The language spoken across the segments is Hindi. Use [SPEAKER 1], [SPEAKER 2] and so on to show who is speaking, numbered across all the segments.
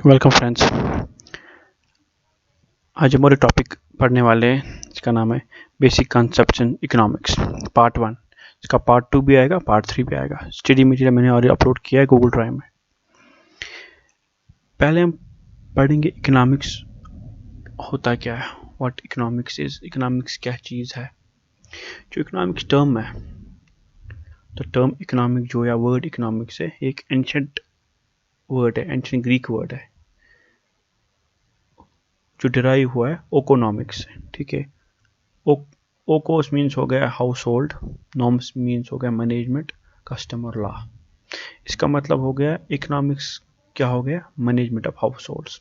[SPEAKER 1] Welcome friends. आज हम और टॉपिक पढ़ने वाले हैं जिसका नाम है basic concepts in economics part 1। इसका पार्ट 2 भी आएगा, पार्ट 3 भी आएगा। स्टडी मटेरियल मैंने ऑलरेडी अपलोड किया है गूगल ड्राइव में। पहले हम पढ़ेंगे इकोनॉमिक्स होता क्या है, व्हाट इकोनॉमिक्स इज। इकोनॉमिक्स क्या चीज़ है। जो इकोनॉमिक्स टर्म है, तो टर्म इकोनॉमिक जो या वर्ड इकोनॉमिक्स है एक एंशिएंट वर्ड है, एंशिएंट ग्रीक वर्ड है जो डिराइव हुआ है ओकोनॉमिक्स से। ठीक है, ओकोस मीन्स हो गया हाउस होल्ड, नॉर्म्स मीन्स हो गया मैनेजमेंट, कस्टम और लॉ। इसका मतलब हो गया इकोनॉमिक्स क्या हो गया, management of house holds,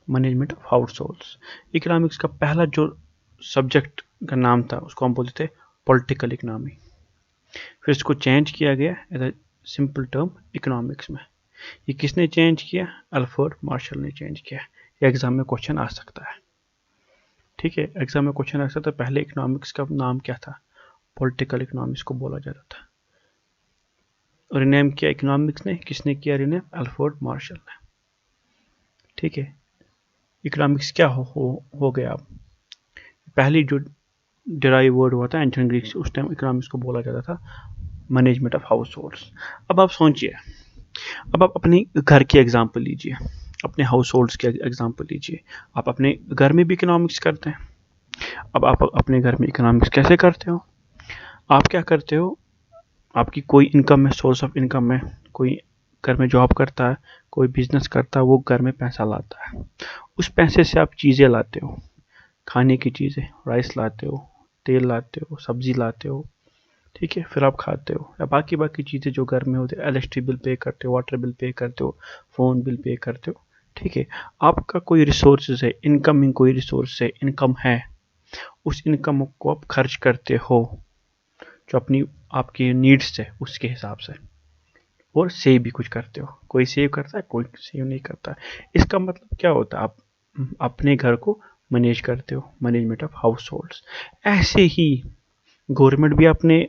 [SPEAKER 1] management of house holds. Economics का पहला जो सब्जेक्ट का नाम था उसको हम बोलते थे पॉलिटिकल इकोनॉमी। फिर इसको चेंज किया गया as a simple term economics में। ये किसने चेंज किया, अल्फ्रेड मार्शल ने चेंज किया। ये एग्जाम में क्वेश्चन आ सकता है। ठीक है, एग्जाम में क्वेश्चन आ सकता है। पहले इकोनॉमिक्स का नाम क्या था, पॉलिटिकल इकोनॉमिक्स को बोला जाता था। रिनेम किया इकोनॉमिक्स ने, किसने किया रिनेम, अल्फ्रेड मार्शल ने। ठीक है, इकोनॉमिक्स क्या हो गया। अब पहली जो डिराइव वर्ड हुआ था एंशिएंट ग्रीक से, उस टाइम इकोनॉमिक्स को बोला जाता था मैनेजमेंट ऑफ हाउस होल्ड्स। अब आप सोचिए, अब आप अपने घर की एग्जाम्पल लीजिए, अपने हाउस होल्ड्स के एग्जाम्पल लीजिए। आप अपने घर में भी इकोनॉमिक्स करते हैं। अब आप अपने घर में इकोनॉमिक्स कैसे करते हो, आप क्या करते हो, आपकी कोई इनकम है, सोर्स ऑफ इनकम है, कोई घर में जॉब करता है, कोई बिजनेस करता है, वो घर में पैसा लाता है। उस पैसे से आप चीज़ें लाते हो, खाने की चीज़ें, राइस लाते हो, तेल लाते हो, सब्जी लाते हो। ठीक है, फिर आप खाते हो, या बाकी चीज़ें जो घर में होती है, इलेक्ट्रिक बिल पे करते हो, वाटर बिल पे करते हो, फ़ोन बिल पे करते हो। ठीक है, आपका कोई रिसोर्सेज है, इनकमिंग कोई रिसोर्स है, इनकम है, उस इनकम को आप खर्च करते हो जो अपनी आपकी नीड्स है उसके हिसाब से, और सेव भी कुछ करते हो। कोई सेव करता है, कोई सेव नहीं करता है। इसका मतलब क्या होता है, आप अपने घर को मैनेज करते हो, मैनेजमेंट ऑफ हाउस होल्ड्स। ऐसे ही गवर्नमेंट भी अपने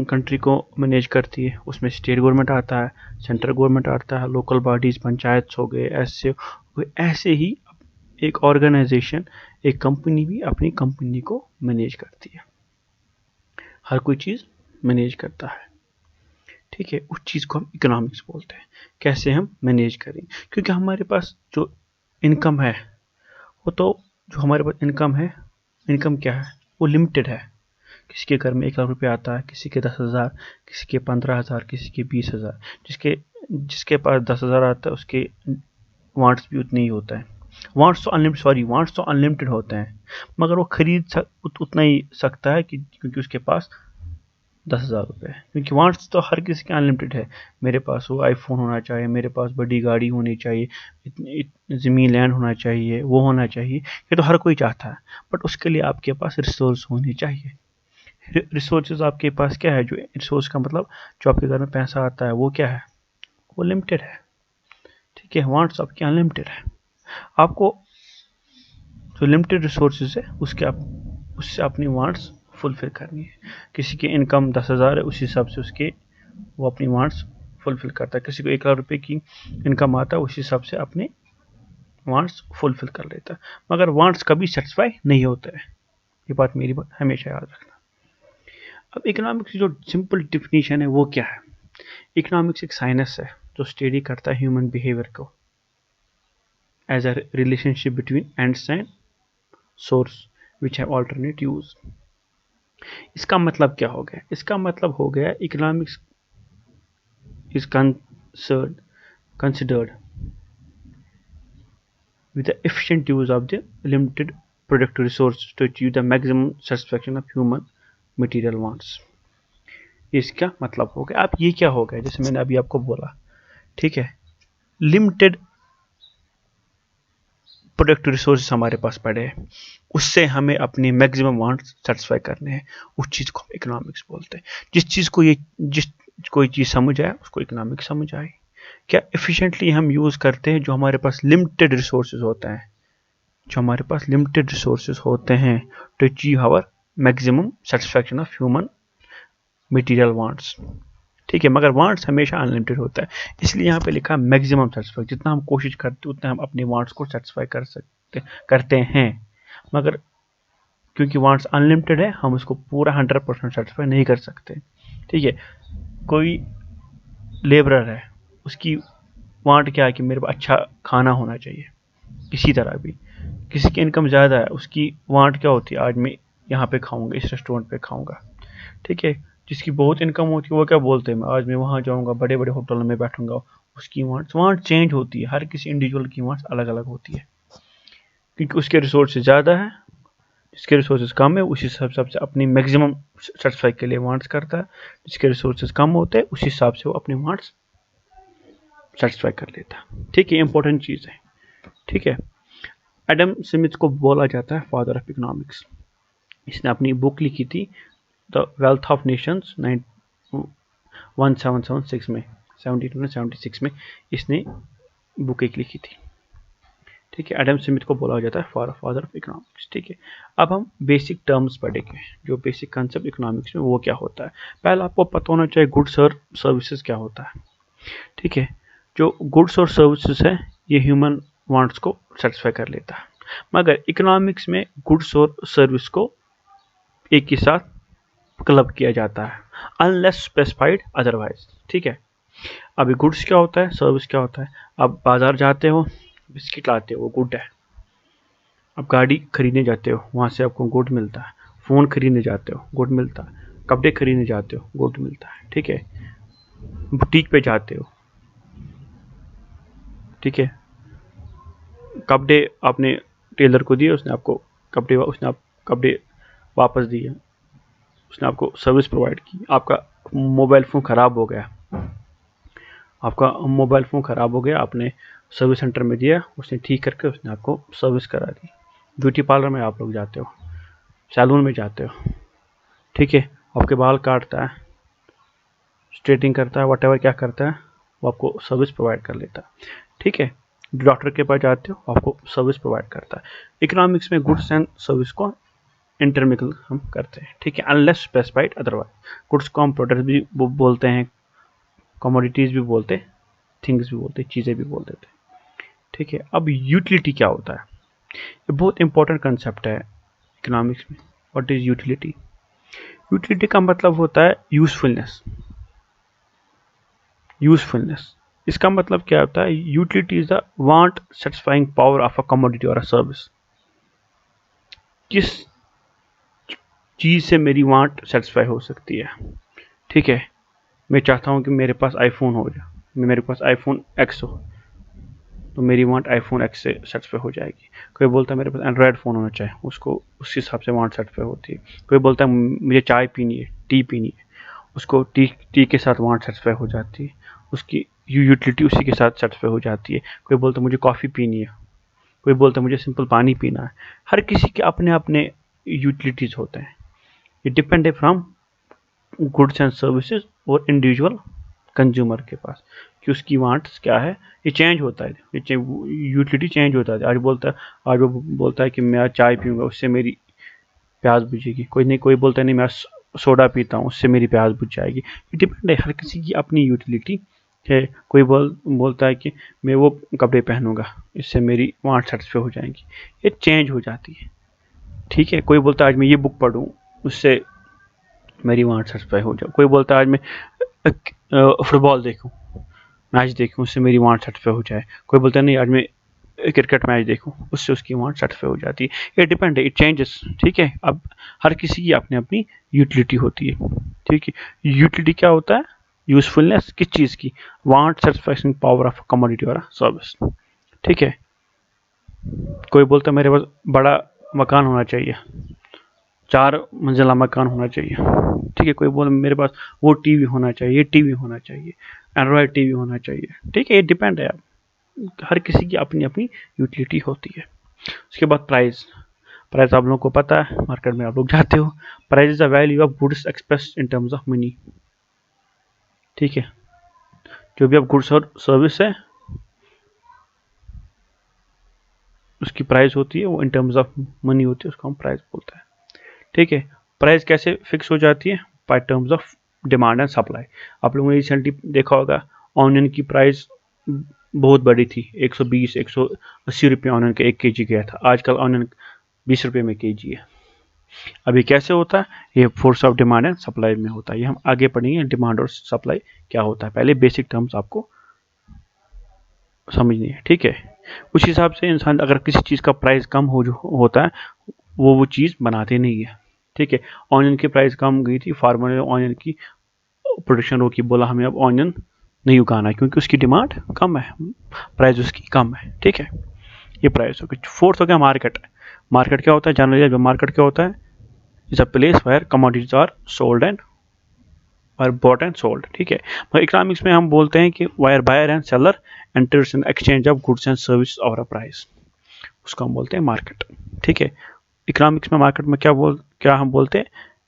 [SPEAKER 1] कंट्री को मैनेज करती है। उसमें स्टेट गवर्नमेंट आता है, सेंट्रल गवर्नमेंट आता है, लोकल बॉडीज, पंचायत हो गए, ऐसे ही एक ऑर्गेनाइजेशन, एक कंपनी भी अपनी कंपनी को मैनेज करती है। हर कोई चीज़ मैनेज करता है। ठीक है, उस चीज़ को हम इकोनॉमिक्स बोलते हैं। कैसे हम मैनेज करें, क्योंकि हमारे पास जो इनकम है, वो तो जो हमारे पास इनकम है, इनकम क्या है, वो लिमिटेड है। किसी के घर में 1 लाख रुपये आता है, किसी के 10,000, किसी के 15,000, किसी के 20,000। जिसके पास 10,000 आता है उसके वांट्स भी उतने ही होता है। वांट्स तो अनलिमिटेड होते हैं, मगर वो खरीद उतना ही सकता है क्योंकि उसके पास 10,000 रुपये है। क्योंकि वांट्स तो हर किसी के अनलिमिटेड है। मेरे पास वो आईफोन होना चाहिए, मेरे पास बड़ी गाड़ी होनी चाहिए, ज़मीन लैंड होना चाहिए, वो होना चाहिए, ये तो हर कोई चाहता है। बट उसके लिए आपके पास रिसोर्स होने चाहिए। रिसोर्सेज आपके पास क्या है, जो रिसोर्स का मतलब जो आपके घर में पैसा आता है वो क्या है, वो लिमिटेड है। ठीक है, वांट्स आपके अनलिमिटेड है। आपको जो लिमिटेड रिसोर्सेज है उससे अपनी वांट्स फुलफिल करनी है। किसी की इनकम 10,000 है, उस हिसाब से वो अपनी वांट्स फुलफिल करता है। किसी को 1 लाख रुपए की इनकम आता है, उस हिसाब से अपने वांट्स फुलफिल कर लेता है। मगर वांट्स कभी सेटिस्फाई नहीं होते हैं, ये मेरी बात हमेशा याद रखना। अब इकोनॉमिक्स की जो सिंपल डिफिनीशन है वो क्या है। इकोनॉमिक्स एक साइंस है जो स्टडी करता है ह्यूमन बिहेवियर को as a relationship between ends and source which have alternate use. इसका मतलब क्या हो गया, इसका मतलब हो गया economics is considered with the efficient use of the limited productive resources to achieve the maximum satisfaction of human material wants। इसका मतलब हो गया। अब ये क्या हो गया, जैसे मैंने अभी आपको बोला, ठीक है, लिमिटेड प्रोडक्टिव रिसोर्सेज हमारे पास पड़े हैं, उससे हमें अपनी मैक्सिमम वांट्स सेटिस्फाई करने हैं। उस चीज़ को हम इकोनॉमिक्स बोलते हैं। जिस कोई चीज़ समझ आए उसको इकोनॉमिक्स समझ आए। क्या एफिशिएंटली हम यूज़ करते हैं जो हमारे पास लिमिटेड रिसोर्सेज होते हैं, to achieve our maximum satisfaction of human material wants. ठीक है, मगर वांट्स हमेशा अनलिमिटेड होता है, इसलिए यहाँ पे लिखा मैक्सिमम सेटिस्फाई। जितना हम कोशिश करते उतना हम अपने वांट्स को सेटिस्फाई करते हैं, मगर क्योंकि वांट्स अनलिमिटेड है हम उसको पूरा 100% सेटिस्फाई नहीं कर सकते। ठीक है, कोई लेबरर है, उसकी वांट क्या है कि मेरे को अच्छा खाना होना चाहिए, इसी तरह भी किसी की इनकम ज़्यादा है, उसकी वांट क्या होती है, आज मैं यहाँ पे खाऊंगा, इस रेस्टोरेंट पे खाऊंगा। ठीक है, जिसकी बहुत इनकम होती है वो क्या बोलते हैं, आज मैं वहाँ जाऊँगा, बड़े बड़े होटलों में बैठूंगा। उसकी वांट चेंज होती है, हर किसी इंडिविजुअल की वांट अलग अलग होती है, क्योंकि उसके रिसोर्सेज ज़्यादा है, जिसके रिसोर्सेज कम है उसी हिसाब से अपनी मैक्सिमम सेटिस्फाई के लिए वांट्स करता है, जिसके रिसोर्सेज कम होते हैं उसी हिसाब से वो अपने वांट्स सेटिस्फाई कर लेता है। ठीक है, इंपॉर्टेंट चीज़ है। ठीक है, एडम स्मिथ को बोला जाता है फादर ऑफ इकोनॉमिक्स। इसने अपनी बुक लिखी थी द वेल्थ ऑफ नेशंस 1776 में, 1776 में इसने बुक एक लिखी थी। ठीक है, एडम स्मिथ को बोला जाता है फादर ऑफ इकोनॉमिक्स। ठीक है, अब हम बेसिक टर्म्स पढ़ेंगे, जो बेसिक कंसेप्ट इकोनॉमिक्स में वो क्या होता है। पहले आपको पता होना चाहिए गुड्स और सर्विसेज क्या होता है। ठीक है, जो गुड्स और सर्विसेज है ये ह्यूमन वांट्स को सेटिस्फाई कर लेता है, मगर इकोनॉमिक्स में गुड्स और सर्विस को एक ही साथ क्लब किया जाता है अनलेस स्पेसिफाइड अदरवाइज। ठीक है, अभी गुड्स क्या होता है, सर्विस क्या होता है। आप बाजार जाते हो, बिस्किट लाते हो, वो गुड है। आप गाड़ी खरीदने जाते हो, वहाँ से आपको गुड मिलता है। फ़ोन खरीदने जाते हो, गुड मिलता है। कपड़े खरीदने जाते हो, गुड मिलता है। ठीक है, बुटीक पे जाते हो, ठीक है, कपड़े आपने टेलर को दिए, उसने आपको कपड़े वापस दिए, उसने आपको सर्विस प्रोवाइड की। आपका मोबाइल फ़ोन ख़राब हो गया, आपने सर्विस सेंटर में दिया, उसने ठीक करके उसने आपको सर्विस करा दी। ब्यूटी पार्लर में आप लोग जाते हो, सैलून में जाते हो, ठीक है, आपके बाल काटता है, स्ट्रेटिंग करता है, व्हाटएवर क्या करता है, वो आपको सर्विस प्रोवाइड कर लेता है। ठीक है, डॉक्टर के पास जाते हो, आपको सर्विस प्रोवाइड करता है। इकोनॉमिक्स में गुड्स एंड सर्विस को इंटरमिक्स हम करते हैं। ठीक है, अनलेस स्पेसिफाइड अदरवाइज। गुड्स को हम प्रोडक्ट भी बोलते हैं, कमोडिटीज़ भी बोलते हैं, थिंग्स भी बोलते हैं, चीज़ें भी बोल देते हैं। ठीक है, अब यूटिलिटी क्या होता है, ये बहुत इंपॉर्टेंट कंसेप्ट है इकोनॉमिक्स में। What is utility? यूटिलिटी का मतलब होता है यूजफुलनेस। इसका मतलब क्या होता है, utility is the want satisfying power of a commodity और अ सर्विस। किस चीज़ से मेरी वांट सेटिस्फाई हो सकती है। ठीक है, मैं चाहता हूँ कि मेरे पास आईफोन हो जाए, मेरे पास आईफोन एक्स हो, तो मेरी वांट आईफोन एक्स से सेटिस्फाई हो जाएगी। कोई बोलता है मेरे पास एंड्रॉयड फ़ोन होना चाहिए, उसको उस हिसाब से वांट सेटिस्फाई होती है। कोई बोलता है मुझे चाय पीनी है, टी पीनी है, उसको टी के साथ वांट सेटिस्फाई हो जाती है, उसकी यूटिलिटी उसी के साथ सेटिस्फाई हो जाती है। कोई बोलता है मुझे कॉफ़ी पीनी है, कोई बोलता है मुझे सिंपल पानी पीना है। हर किसी के अपने अपने यूटिलिटीज़ होते हैं। ये डिपेंड है फ्रॉम गुड्स एंड सर्विसेज और इंडिविजुअल कंज्यूमर के पास कि उसकी वांट्स क्या है। ये चेंज होता है, यूटिलिटी चेंज होता है। आज वो बोलता है कि मैं आज चाय पीऊँगा, उससे मेरी प्यास बुझेगी। कोई बोलता है नहीं मैं सोडा पीता हूँ, उससे मेरी प्यास बुझ जाएगी। ये डिपेंड है, हर किसी की अपनी यूटिलिटी है। कोई बोलता है कि मैं वो कपड़े पहनूंगा, इससे मेरी वांट सेटिस्फाई हो जाएंगी। ये चेंज हो जाती है। ठीक है, कोई बोलता है आज मैं ये बुक पढ़ूँ, उससे मेरी वांट सेटिस्फाई हो जाए। कोई बोलता है आज मैं फुटबॉल देखूं, मैच देखूं, उससे मेरी वांट सेटिस्फाई हो जाए। कोई बोलता है नहीं आज मैं क्रिकेट मैच देखूं, उससे उसकी वांट सेटिस्फाई हो जाती है। ये डिपेंड है, इट चेंजेस। ठीक है, अब हर किसी की अपनी अपनी यूटिलिटी होती है। ठीक है, यूटिलिटी क्या होता है, यूजफुलनेस किस चीज़ की, want satisfaction power of commodity और सर्विस। ठीक है, कोई बोलता है मेरे पास बड़ा मकान होना चाहिए, 4 मंजिला मकान होना चाहिए। ठीक है, कोई बोले मेरे पास वो टीवी होना चाहिए, ये टीवी होना चाहिए, एंड्रॉयड टीवी होना चाहिए। ठीक है, ये डिपेंड है, हर किसी की अपनी अपनी यूटिलिटी होती है। उसके बाद प्राइस आप लोगों को पता है, मार्केट में आप लोग जाते हो। Price is the value of goods expressed in terms of money. ठीक है, जो भी आप गुड्स और सर्विस है उसकी प्राइस होती है, वो इन टर्म्स ऑफ मनी होती है, उसको हम प्राइस बोलते हैं। ठीक है, प्राइस कैसे फिक्स हो जाती है, by terms of demand and supply. आप लोगों ने रिसेंटली देखा होगा ऑनियन की प्राइस बहुत बड़ी थी, 120 180 रुपये ऑनियन का 1 kg गया था। आजकल ऑनियन 20 रुपये में kg है। अभी कैसे होता है, ये force of demand and supply में होता है। ये हम आगे पढ़ेंगे डिमांड और सप्लाई क्या होता है, पहले बेसिक टर्म्स आपको समझनी है, ठीक है। उस हिसाब से इंसान अगर किसी चीज़ का प्राइस कम होता है वो चीज़ बनाते नहीं है, ठीक है। ऑनियन की प्राइस कम गई थी, फार्मर ने ऑनियन की प्रोडक्शन रोकी, बोला हमें अब ऑनियन नहीं उगाना है क्योंकि उसकी डिमांड कम है, प्राइस उसकी कम है, ठीक है। ये प्राइस हो गया। फोर्थ हो गया मार्केट। मार्केट क्या होता है, जनरली मार्केट क्या होता है, is a place where commodities are sold and or bought and sold, ठीक है। मगर इकोनॉमिक्स में हम बोलते हैं कि where buyer and seller enters in exchange of goods and service or a price, उसको हम बोलते हैं मार्केट, ठीक है। इकोनॉमिक्स में मार्केट में क्या हम बोलते हैं,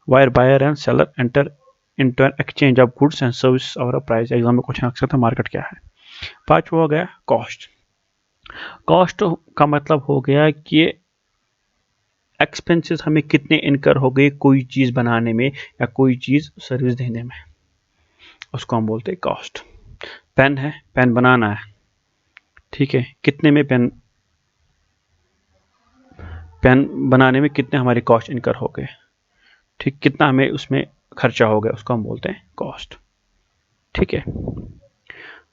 [SPEAKER 1] where buyer and seller enter into an exchange of goods and service or a price. Exam में क्वेश्चन आ सकता है मार्केट क्या है। पांचवा हो गया कॉस्ट। कॉस्ट का मतलब हो गया कि एक्सपेंसेस हमें कितने इनकर हो गए कोई चीज़ बनाने में या कोई चीज़ सर्विस देने में, उसको हम बोलते हैं कॉस्ट। पेन है, पेन बनाना है, ठीक है, कितने में पेन बनाने में कितने हमारे कॉस्ट इनकर हो गए, ठीक, कितना हमें उसमें खर्चा हो गया, उसको हम बोलते हैं कॉस्ट, ठीक है।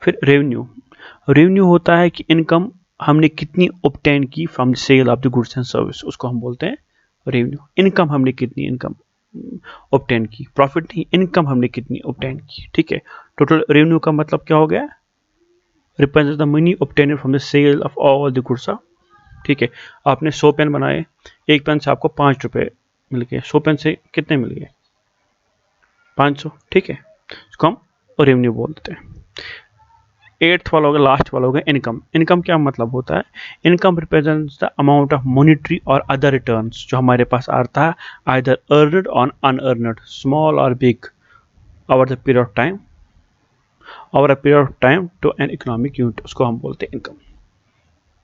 [SPEAKER 1] फिर रेवेन्यू। रेवेन्यू होता है कि इनकम हमने कितनी ऑब्टेन की from the sale of the goods and service, उसको हम बोलते हैं रेवेन्यू। इनकम हमने कितनी इनकम ऑब्टेन की, प्रॉफिट नहीं, इनकम हमने कितनी ऑब्टेन की, ठीक है। टोटल रेवेन्यू का मतलब क्या हो गया, represent the money obtain from the sale of all the goods, ठीक है। आपने 100 पेन बनाए, एक पेन से आपको 5 रुपये मिल गए, 100 पेन से कितने मिल गए, 500, ठीक है, इसको हम रेवेन्यू बोलते हैं। 8th वाला होगा, लास्ट वाला होगा इनकम। इनकम क्या मतलब होता है, income represents the amount of monetary or other returns जो हमारे पास आता है, either earned or unearned, small or big, over the period of time, over a period of time to an economic unit, उसको हम बोलते हैं इनकम।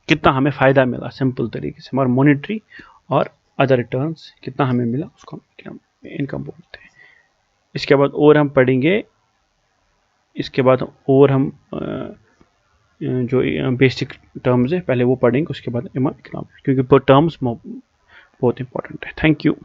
[SPEAKER 1] कितना हमें फ़ायदा मिला, सिंपल तरीके से हमारा मॉनिटरी और अदर रिटर्न्स कितना हमें मिला, उसको हम इनकम बोलते हैं। इसके बाद और हम पढ़ेंगे, इसके बाद और हम जो बेसिक टर्म्स है पहले वो पढ़ेंगे, उसके बाद इकोनॉमिक्स, क्योंकि टर्म्स बहुत इंपॉर्टेंट है। Thank you.